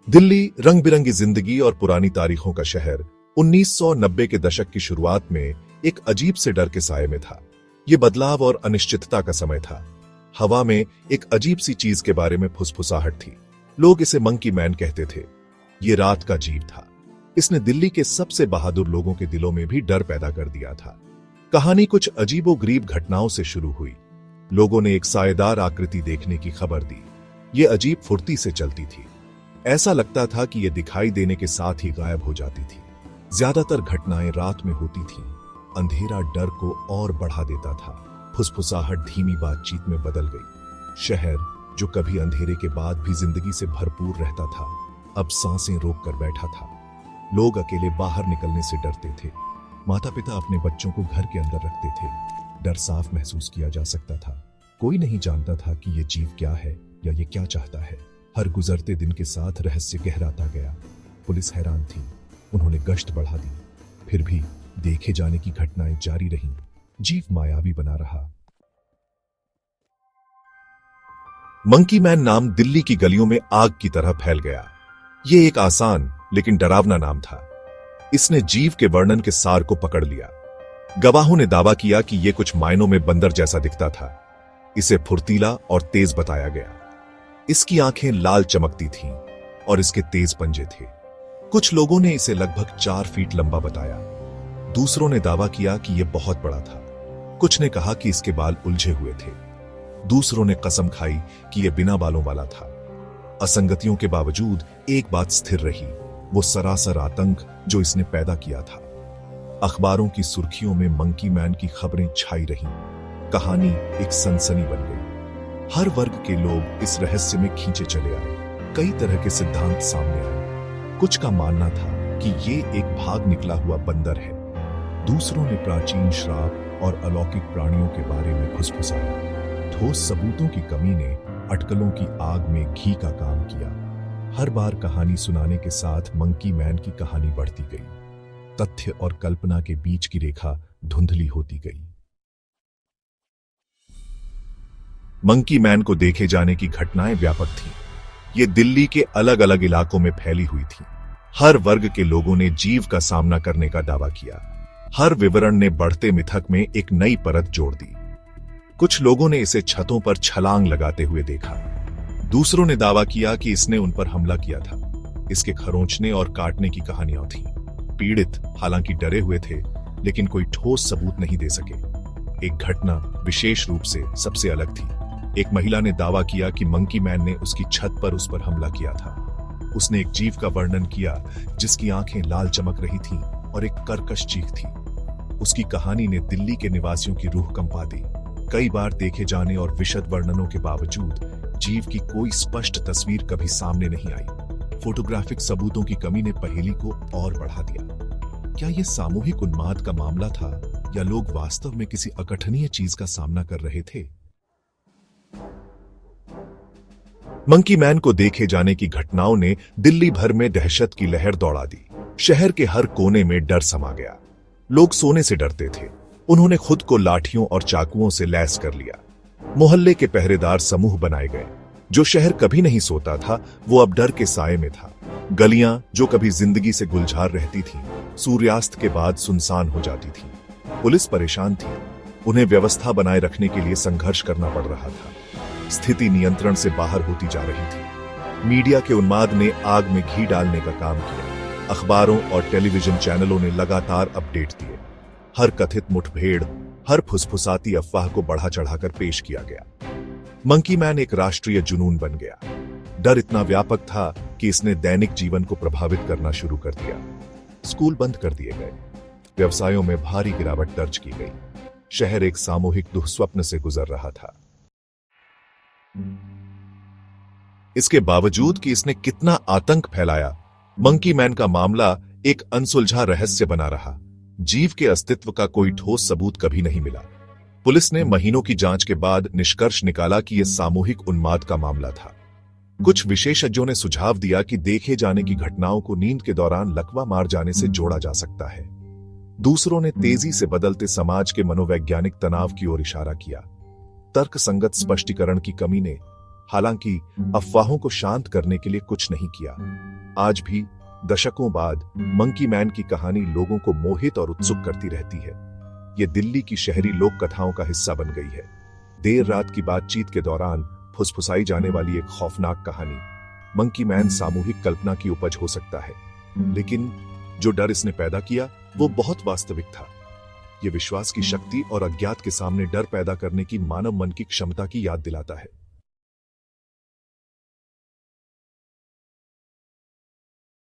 दिल्ली रंग बिरंगी जिंदगी और पुरानी तारीखों का शहर 1990 के दशक की शुरुआत में एक अजीब से डर के साए में था। ये बदलाव और अनिश्चितता का समय था। हवा में एक अजीब सी चीज के बारे में फुसफुसाहट थी। लोग इसे मंकी मैन कहते थे। ये रात का जीव था। इसने दिल्ली के सबसे बहादुर लोगों के दिलों में भी डर पैदा कर दिया था। कहानी कुछ अजीबोगरीब घटनाओं से शुरू हुई। लोगों ने एक साएदार आकृति देखने की खबर दी। ये अजीब फुर्ती से चलती थी। ऐसा लगता था कि यह दिखाई देने के साथ ही गायब हो जाती थी। ज्यादातर घटनाएं रात में होती थीं। अंधेरा डर को और बढ़ा देता था। फुसफुसाहट धीमी बातचीत में बदल गई। शहर जो कभी अंधेरे के बाद भी जिंदगी से भरपूर रहता था, अब सांसें रोक कर बैठा था। लोग अकेले बाहर निकलने से डरते थे। माता पिता अपने बच्चों को घर के अंदर रखते थे। डर साफ महसूस किया जा सकता था। कोई नहीं जानता था कि यह जीव क्या है या ये क्या चाहता है। हर गुजरते दिन के साथ रहस्य गहराता गया। पुलिस हैरान थी। उन्होंने गश्त बढ़ा दी। फिर भी देखे जाने की घटनाएं जारी रहीं। जीव मायावी बना रहा। मंकी मैन नाम दिल्ली की गलियों में आग की तरह फैल गया। यह एक आसान लेकिन डरावना नाम था। इसने जीव के वर्णन के सार को पकड़ लिया। गवाहों ने दावा किया कि यह कुछ मायनों में बंदर जैसा दिखता था। इसे फुर्तीला और तेज बताया गया। इसकी आंखें लाल चमकती थीं और इसके तेज पंजे थे। कुछ लोगों ने इसे लगभग 4 फीट लंबा बताया। दूसरों ने दावा किया कि यह बहुत बड़ा था। कुछ ने कहा कि इसके बाल उलझे हुए थे। दूसरों ने कसम खाई कि यह बिना बालों वाला था। असंगतियों के बावजूद एक बात स्थिर रही, वो सरासर आतंक जो इसने पैदा किया था। अखबारों की सुर्खियों में मंकी मैन की खबरें छाई रहीं। कहानी एक सनसनी बन गई। हर वर्ग के लोग इस रहस्य में खींचे चले आए। कई तरह के सिद्धांत सामने आए। कुछ का मानना था कि ये एक भाग निकला हुआ बंदर है। दूसरों ने प्राचीन श्राप और अलौकिक प्राणियों के बारे में फुसफुसाया। ठोस सबूतों की कमी ने अटकलों की आग में घी का काम किया। हर बार कहानी सुनाने के साथ मंकी मैन की कहानी बढ़ती गई। तथ्य और कल्पना के बीच की रेखा धुंधली होती गई। मंकी मैन को देखे जाने की घटनाएं व्यापक थीं। ये दिल्ली के अलग अलग इलाकों में फैली हुई थीं। हर वर्ग के लोगों ने जीव का सामना करने का दावा किया। हर विवरण ने बढ़ते मिथक में एक नई परत जोड़ दी। कुछ लोगों ने इसे छतों पर छलांग लगाते हुए देखा। दूसरों ने दावा किया कि इसने उन पर हमला किया था। इसके खरोंचने और काटने की कहानियां थीं। पीड़ित हालांकि डरे हुए थे, लेकिन कोई ठोस सबूत नहीं दे सके। एक घटना विशेष रूप से सबसे अलग थी। एक महिला ने दावा किया कि मंकी मैन ने उसकी छत पर उस पर हमला किया था। उसने एक जीव का वर्णन किया जिसकी आंखें लाल चमक रही थीं और एक कर्कश चीख थी। उसकी कहानी ने दिल्ली के निवासियों की रूह कंपा दी। कई बार देखे जाने और विशद वर्णनों के बावजूद जीव की कोई स्पष्ट तस्वीर कभी सामने नहीं आई। फोटोग्राफिक सबूतों की कमी ने पहेली को और बढ़ा दिया। क्या यह सामूहिक उन्माद का मामला था या लोग वास्तव में किसी अकथनीय चीज का सामना कर रहे थे? मंकी मैन को देखे जाने की घटनाओं ने दिल्ली भर में दहशत की लहर दौड़ा दी। शहर के हर कोने में डर समा गया। लोग सोने से डरते थे। उन्होंने खुद को लाठियों और चाकुओं से लैस कर लिया। मोहल्ले के पहरेदार समूह बनाए गए। जो शहर कभी नहीं सोता था, वो अब डर के साए में था। गलियां जो कभी जिंदगी से गुलजार रहती थीं, सूर्यास्त के बाद सुनसान हो जाती थीं। पुलिस परेशान थी। उन्हें व्यवस्था बनाए रखने के लिए संघर्ष करना पड़ रहा था। स्थिति नियंत्रण से बाहर होती जा रही थी। मीडिया के उन्माद ने आग में घी डालने का काम किया। अखबारों और टेलीविजन चैनलों ने लगातार अपडेट दिए। हर कथित मुठभेड़, हर फुसफुसाती अफवाह को बढ़ा चढ़ाकर पेश किया गया। मंकी मैन एक राष्ट्रीय जुनून बन गया। डर इतना व्यापक था कि इसने दैनिक जीवन को प्रभावित करना शुरू कर दिया। स्कूल बंद कर दिए गए। व्यवसायों में भारी गिरावट दर्ज की गई। शहर एक सामूहिक दुःस्वप्न से गुजर रहा था। इसके बावजूद कि इसने कितना आतंक फैलाया, मंकी मैन का मामला एक अनसुलझा रहस्य बना रहा। जीव के अस्तित्व का कोई ठोस सबूत कभी नहीं मिला। पुलिस ने महीनों की जांच के बाद निष्कर्ष निकाला कि यह सामूहिक उन्माद का मामला था। कुछ विशेषज्ञों ने सुझाव दिया कि देखे जाने की घटनाओं को नींद के दौरान लकवा मार जाने से जोड़ा जा सकता है। दूसरों ने तेजी से बदलते समाज के मनोवैज्ञानिक तनाव की ओर इशारा किया। तर्कसंगत स्पष्टीकरण की कमी ने हालांकि अफवाहों को शांत करने के लिए कुछ नहीं किया। आज भी दशकों बाद मंकी मैन की कहानी लोगों को मोहित और उत्सुक करती रहती है। ये दिल्ली की शहरी लोक कथाओं का हिस्सा बन गई है। देर रात की बातचीत के दौरान फुसफुसाई जाने वाली एक खौफनाक कहानी। मंकी मैन सामूहिक कल्पना की उपज हो सकता है, लेकिन जो डर इसने पैदा किया वो बहुत वास्तविक था। ये विश्वास की शक्ति और अज्ञात के सामने डर पैदा करने की मानव मन की क्षमता की याद दिलाता है।